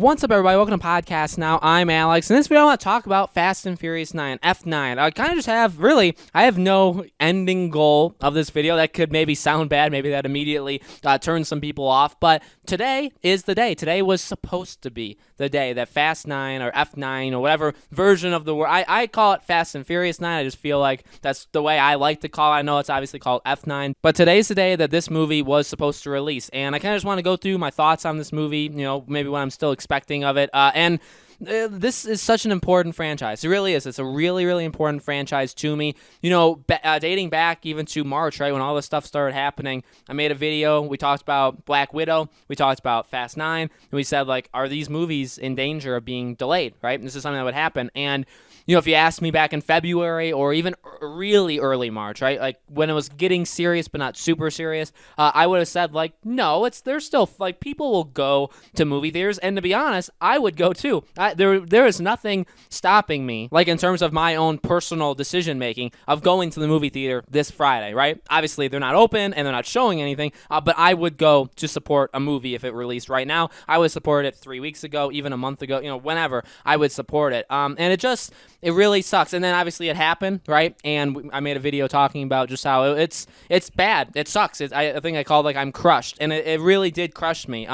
What's up, everybody? Welcome to Podcast Now. I'm Alex, and in this video I want to talk about Fast and Furious 9, F9. I kind of just I have no ending goal of this video. That could maybe sound bad. Maybe that immediately turns some people off, but today is the day. Today was supposed to be the day that Fast 9 or F9 or whatever version of the word. I call it Fast and Furious 9. I just feel like that's the way I like to call it. I know it's obviously called F9, but today's the day that this movie was supposed to release, and I kind of just want to go through my thoughts on this movie, maybe what I'm still expecting of it, this is such an important franchise. It really is. It's a really, really important franchise to me. Dating back even to March, right, when all this stuff started happening, I made a video. We talked about Black Widow. We talked about Fast 9. And we said, are these movies in danger of being delayed, right? And this is something that would happen. And if you asked me back in February or even really early March, right, when it was getting serious but not super serious, I would have said, no, there's still, people will go to movie theaters, and to be honest, I would go too. There is nothing stopping me, in terms of my own personal decision-making, of going to the movie theater this Friday, right? Obviously, they're not open, and they're not showing anything, but I would go to support a movie if it released right now. I would support it 3 weeks ago, even a month ago, whenever, I would support it. And it really sucks. And then obviously it happened, right? And I made a video talking about just how it's bad. It sucks. I think I called I'm crushed, and it really did crush me.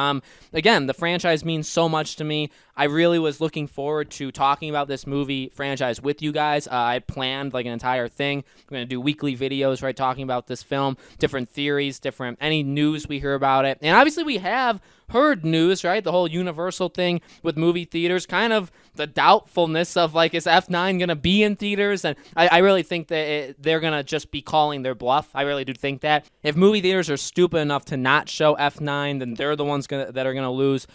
Again, the franchise means so much to me. I really was looking forward to talking about this movie franchise with you guys. I planned an entire thing. I'm going to do weekly videos, right, talking about this film, different theories, any news we hear about it. And obviously we have heard news, right? The whole Universal thing with movie theaters, kind of the doubtfulness of is F9 going to be in theaters? And I really think that they're going to just be calling their bluff. I really do think that. If movie theaters are stupid enough to not show F9, then they're the ones that are going to lose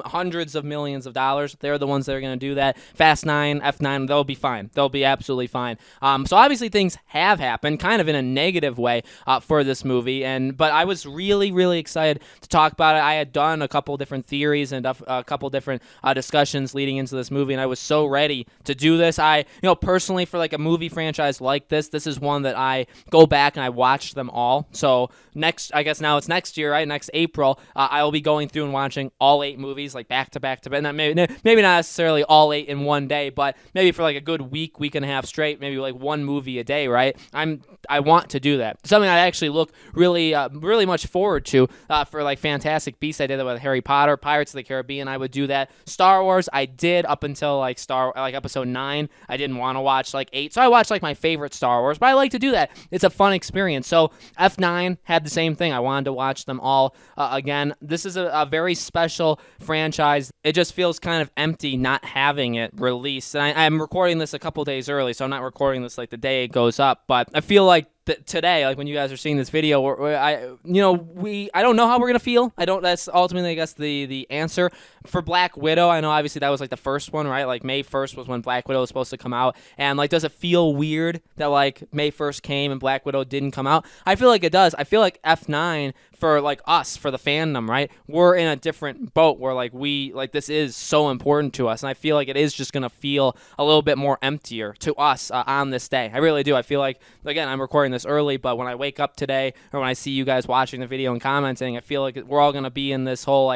hundreds of millions of dollars. They're the ones that are going to do that. Fast 9, F9, they'll be fine. They'll be absolutely fine. So obviously things have happened, kind of in a negative way for this movie. But I was really, really excited to talk about it. I had done a couple different theories and a couple different discussions leading into this movie, and I was so ready to do this. I, personally, for a movie franchise like this is one that I go back and I watch them all. So I guess now it's next year, right? Next April, I will be going through and watching all 8 movies, back to back to back. Maybe not necessarily all 8 in one day, but maybe for a good week and a half straight, maybe one movie a day, right? I want to do that. Something I actually look really, really much forward to for Fantastic Beasts. I did that with Harry Potter, Pirates of the Caribbean. I would do that. Star Wars, I did up until episode 9. I didn't want to watch 8, so I watched my favorite Star Wars. But I like to do that. It's a fun experience. So F9 had the same thing. I wanted to watch them all again. This is a very special franchise. It just feels kind of empty not having it released. And I'm recording this a couple days early, so I'm not recording this the day it goes up. But I feel today, when you guys are seeing this video, I don't know how we're gonna feel. That's ultimately, I guess, the answer for Black Widow. I know obviously that was the first one, right? May 1st was when Black Widow was supposed to come out, and does it feel weird that May 1st came and Black Widow didn't come out? I feel like it does. I feel like F9 for us, for the fandom, right? We're in a different boat where this is so important to us, and I feel like it is just gonna feel a little bit more emptier to us on this day. I really do. I feel again, I'm recording this early, but when I wake up today or when I see you guys watching the video and commenting, I feel like we're all going to be in this whole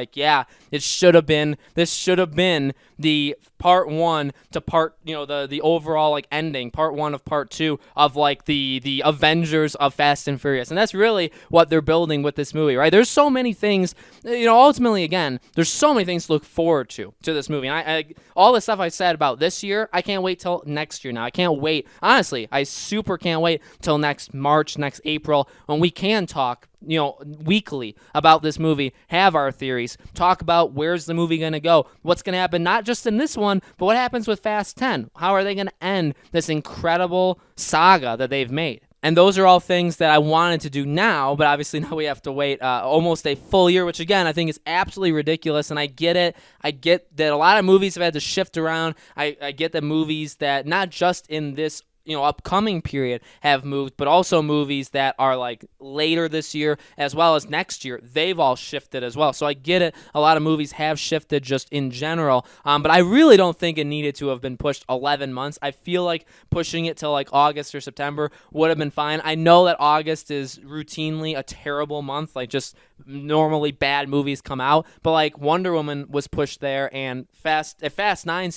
this should have been the part 1 to part, the overall ending, part 1 of part 2 of the Avengers of Fast and Furious. And that's really what they're building with this movie, right? There's so many things, ultimately, again, there's so many things to look forward to this movie. And all the stuff I said about this year, I can't wait till next year now. I can't wait. Honestly, I super can't wait till next March, next April, when we can talk weekly about this movie, have our theories, talk about where's the movie going to go, what's going to happen, not just in this one, but what happens with Fast 10. How are they going to end this incredible saga that they've made? And those are all things that I wanted to do now, but obviously now we have to wait almost a full year, which again, I think is absolutely ridiculous. And I get it. I get that a lot of movies have had to shift around. I get the movies that not just in this upcoming period have moved, but also movies that are like later this year as well as next year, they've all shifted as well. So I get it, a lot of movies have shifted just in general, but I really don't think it needed to have been pushed 11 months. I feel like pushing it till like August or September would have been fine. I know that August is routinely a terrible month, like just normally bad movies come out, but like Wonder Woman was pushed there, and Fast 9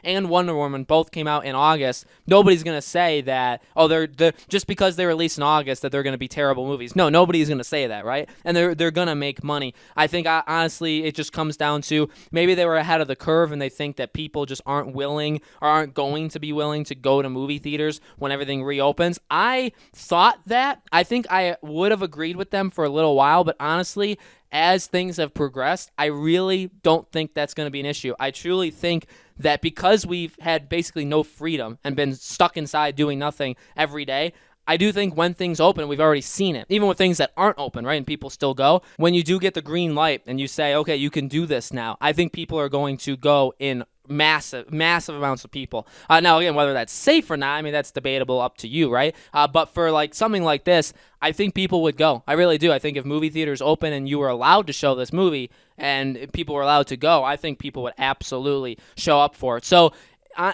and Wonder Woman both came out in August. Nobody's gonna say that they're just because they released in August that they're gonna be terrible movies. No, nobody's gonna say that, right? And they're gonna make money. I think honestly it just comes down to maybe they were ahead of the curve and they think that people just aren't willing or aren't going to be willing to go to movie theaters when everything reopens. I thought that. I think I would have agreed with them for a little while, but honestly, as things have progressed, I really don't think that's going to be an issue. I truly think that because we've had basically no freedom and been stuck inside doing nothing every day, I do think when things open, we've already seen it, even with things that aren't open, right, and people still go, when you do get the green light and you say, okay, you can do this now, I think people are going to go in massive amounts of people. Now, again, whether that's safe or not, I mean, that's debatable, up to you, right? But for like something like this, I think people would go. I really do. I think if movie theaters open and you were allowed to show this movie and people were allowed to go, I think people would absolutely show up for it. So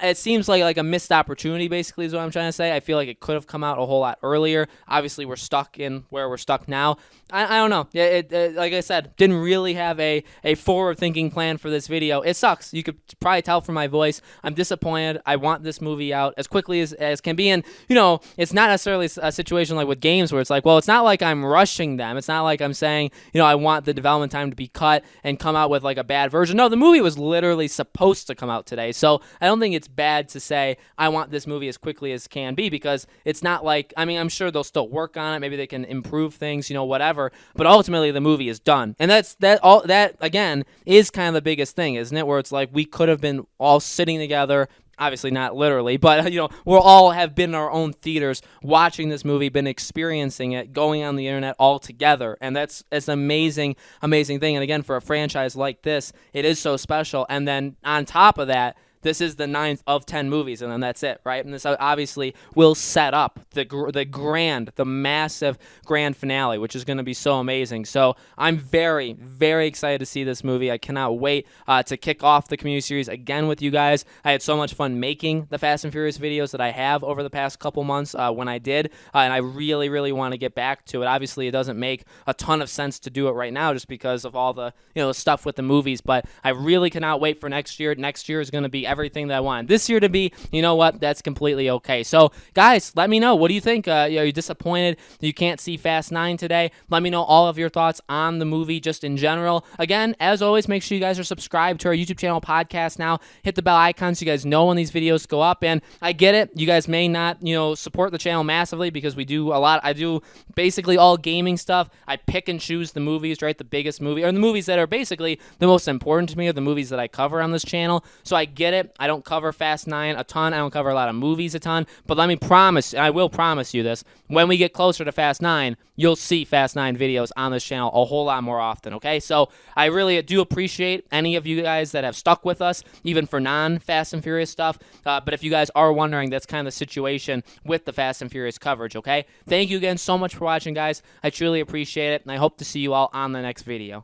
it seems like a missed opportunity, basically, is what I'm trying to say. I feel like it could have come out a whole lot earlier. Obviously, we're stuck in where we're stuck now. I don't know. It like I said, didn't really have a forward-thinking plan for this video. It sucks. You could probably tell from my voice. I'm disappointed. I want this movie out as quickly as can be. And, it's not necessarily a situation like with games where it's like, well, it's not like I'm rushing them. It's not like I'm saying, I want the development time to be cut and come out with like a bad version. No, the movie was literally supposed to come out today. So I don't think it's bad to say I want this movie as quickly as can be, because it's not like, I mean, I'm sure they'll still work on it. Maybe they can improve things, whatever. But ultimately, the movie is done, and that again is kind of the biggest thing, isn't it? Where it's like we could have been all sitting together. Obviously not literally, but we'll all have been in our own theaters watching this movie, been experiencing it, going on the internet all together, and it's an amazing thing. And again, for a franchise like this, it is so special. And then on top of that, this is the 9th of 10 movies, and then that's it, right? And this obviously will set up the massive grand finale, which is going to be so amazing. So I'm very, very excited to see this movie. I cannot wait to kick off the community series again with you guys. I had so much fun making the Fast and Furious videos that I have over the past couple months when I did, and I really, really want to get back to it. Obviously, it doesn't make a ton of sense to do it right now just because of all the stuff with the movies, but I really cannot wait for next year. Next year is going to be everything that I want this year to be. You know what? That's completely okay. So, guys, let me know. What do you think? Are you disappointed that you can't see Fast 9 today? Let me know all of your thoughts on the movie just in general. Again, as always, make sure you guys are subscribed to our YouTube channel Podcast Now. Hit the bell icon so you guys know when these videos go up. And I get it. You guys may not, support the channel massively because we do a lot. I do basically all gaming stuff. I pick and choose the movies, right? The biggest movie, or the movies that are basically the most important to me, are the movies that I cover on this channel. So I get it. I don't cover Fast 9 a ton. I don't cover a lot of movies a ton. But let me promise, and I will promise you this, when we get closer to Fast 9, you'll see Fast 9 videos on this channel a whole lot more often, okay? So I really do appreciate any of you guys that have stuck with us, even for non-Fast and Furious stuff. But if you guys are wondering, that's kind of the situation with the Fast and Furious coverage, okay? Thank you again so much for watching, guys. I truly appreciate it, and I hope to see you all on the next video.